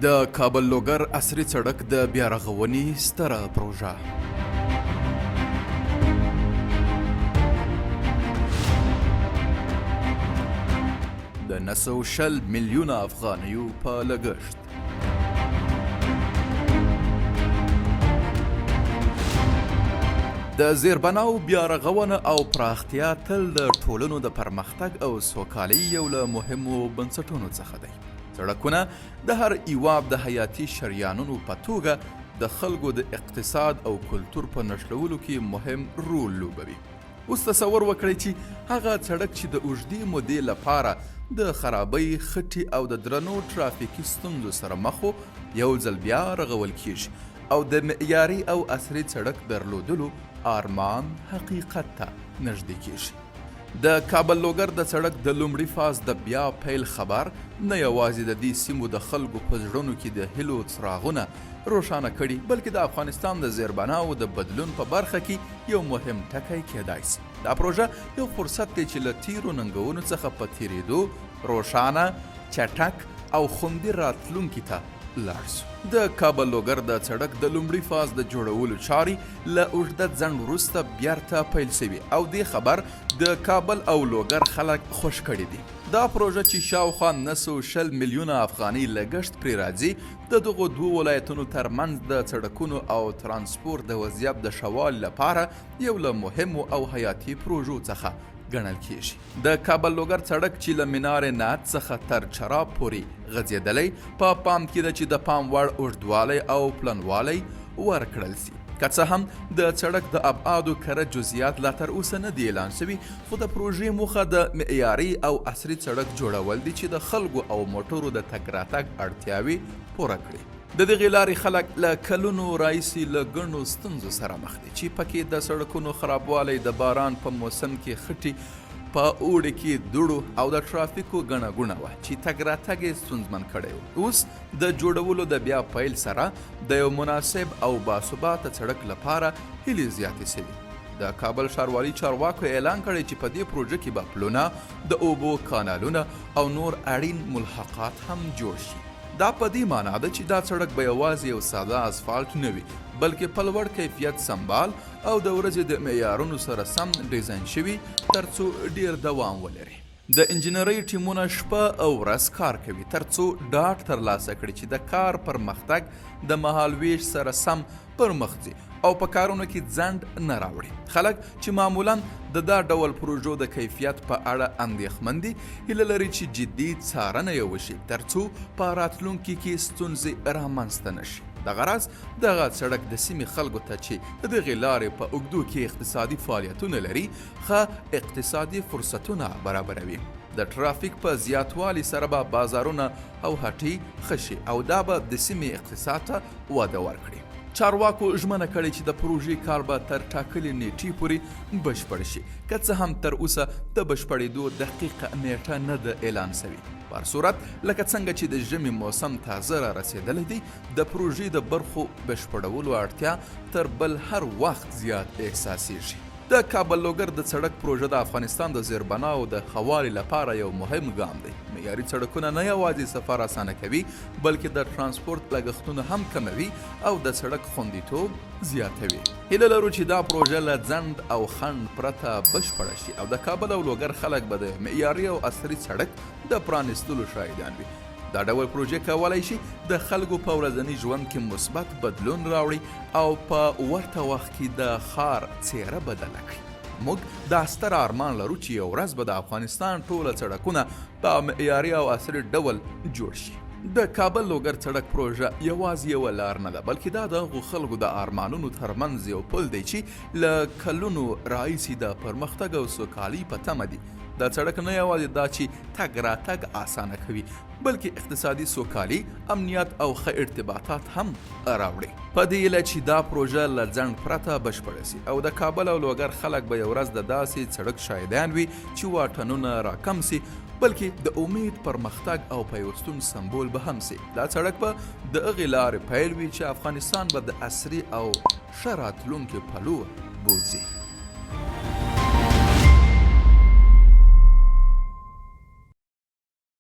د کابل لوګر عصري سړک د بیارغوني ستره پروژه. د 960 میلیونه افغانیو په لګښت. د زیربناوو بیارغونه او پراختیا تل د ټولنو د پرمختګ او سوکالۍ یو له مهمو بنسټونو څخه دی. سړکونه د هر هیواد د حیاتي شریانونو په توګه د خلکو د اقتصاد او کلتور په نښلولو کې مهم رول لوبوي. اوس تصور وکړئ چې هغه سړک چې د اوږدې مودې لپاره د خرابۍ، خټې او د درنو ټرافیکي ستونزو سره مخ و، یو ځل بیا رغول کیږي او د معیاري او عصري سړک درلودلو آرمان حقیقت ته نږدې کیږي. د کابل لوګر د سړک د لومړي فاز د بیا پیل خبر نه یوازې د دې سیمو د خلکو په زړونو کې د هیلو څراغونه روښانه کړي، بلکې د افغانستان د زیربناوو د بدلون په برخه کې یو مهم ټکی کېدای شي. دا پروژه یو فرصت دی چې له تیرو ننګونو څخه په تیریدو روښانه، چټک او خوندي راتلونکي ته لاړ شو. د کابل لوګر د سړک د لومړي فاز د جوړولو چارې له اوږده ځنډ وروسته بیرته پیل شوي او دې خبر د کابل او لوګر خلک خوش کړي دي. دا پروژه چې شاوخوا 960 میلیونه افغاني لګښت پرې راځي، د دغو دوو ولایتونو ترمنځ د سړکونو او ترانسپورت د وضعیت د ښه والي لپاره یو له مهمو او حیاتي پروژو څخه ګڼل کیږي. د کابل لوګر سړک چې له مینار نعت څخه تر چراب پورې غځېدلی په پام کې ده چې د پام وړ اوږدوالی او پلنوالی ورکړل شي. که څه هم د سړک د ابعادو کره جزئیات لا تر اوسه نه دي اعلان شوي، خو د پروژې موخه د معیاري او عصري سړک جوړول دي چې د خلکو او موټرو د تګ راتګ اړتیاوې پوره کړي. د دغې لارې خلک له کلونو راهیسې له ګڼو ستونزو سره مخ دي، چې پکې د سړکونو خرابوالی، د باران په موسم کې خټې، په اوړي کې دوړو او د ټرافیکو ګڼه ګوڼه وه چې تګ راتګ یې ستونزمن کړی و. اوس د جوړولو د بیا پیل سره د یو مناسب او باثباته سړک لپاره هیلې زیاتې شوي. د کابل ښاروالي چارواکو اعلان کړی چې په دې پروژه کې به پلونه، د اوبو کانالونه او نور اړین ملحقات هم جوړ شي. دا په دې معنا ده چې دا سړک به یوازې یو ساده اسفالټ نه وي، بلکې په لوړ کیفیت سمبال او د ورځې د معیارونو سره سم ډیزاین شوي ترڅو ډیر دوام ولري. د انجینرۍ ټیمونه شپه او ورځ کار کوي ترڅو ډاډ ترلاسه کړي چې د کار پرمختګ د مهالویش سره سم پرمخ ځي او په کارونو کې ځنډ نه راوړي. خلک چې معمولاً د دا ډول پروژو د کیفیت په اړه اندېښمن دي، هیله لري چې جدي څارنه یې وشي ترڅو په راتلونکي کې ستونزې رامنځته نه شي. دغه راز دغه سړک د سیمې خلکو ته چې د دغې لارې په اوږدو کې اقتصادي فعالیتونه لري، ښه اقتصادي فرصتونه برابروي. د ټرافیک په زیاتوالي سره به بازارونه او هټۍ ښه شي او دا به د سیمې اقتصاد ته وده ورکړي. چارواکو ژمنه کړې چې د پروژې کار به تر ټاکلې نیټې پورې بشپړ شي، که څه هم تر اوسه د بشپړېدو دقیقه نیټه نه ده اعلان شوې. په هر صورت لکه څنګه چې د ژمي موسم تازه را رسېدلی دی، د پروژې د برخو بشپړولو اړتیا تر بل هر وخت زیات احساسیږي. د کابل لوګر د سړک پروژه د افغانستان د زیربناوو د ښه والي لپاره یو مهم ګام دی. معیاري سړکونه نه یوازې سفر اسانه کوي، بلکې د ترانسپورت لګښتونه هم کموي او د سړک خوندیتوب زیاتوي. هیله لرو چې دا پروژه له ځنډ او خنډ پرته بشپړه شي او د کابل او لوګر خلک به د معیاري او عصري سړک د پرانیستلو شاهدان وي. دا ډول پروژې کولی شي د خلکو په ورځني ژوند کې مثبت بدلون راوړي او په ورته وخت کې د ښار څیره بدله کړي. موږ دا ستر ارمان لرو چې یو ورځ به د افغانستان ټوله سړکونه په معیاري او عصري ډول جوړ شي. د کابل لوګر سړک پروژه یوازې یوه لار نه ده، بلکې دا د هغو خلکو د ارمانونو ترمنځ یو پل دی چې له کلونو راهیسې د پرمختګ او سوکالۍ په تمه دي. دا سړک نه یوازې دا چې تګ راتګ اسانه کوي، بلکې اقتصادي سوکالي، امنیت او ښه ارتباطات هم راوړي. په دې هیله چې دا پروژه له ځنډ پرته بشپړه شي او د کابل او لوګر خلک به یو ورځ د داسې سړک شاهدان وي چې واټنونه راکم شي، بلکې د امید، پرمختګ او پیوستون سمبول به هم شي. دا سړک به د هغې لارې پیل وي چې افغانستان به د عصري او ښه راتلونکي په لور بوځي.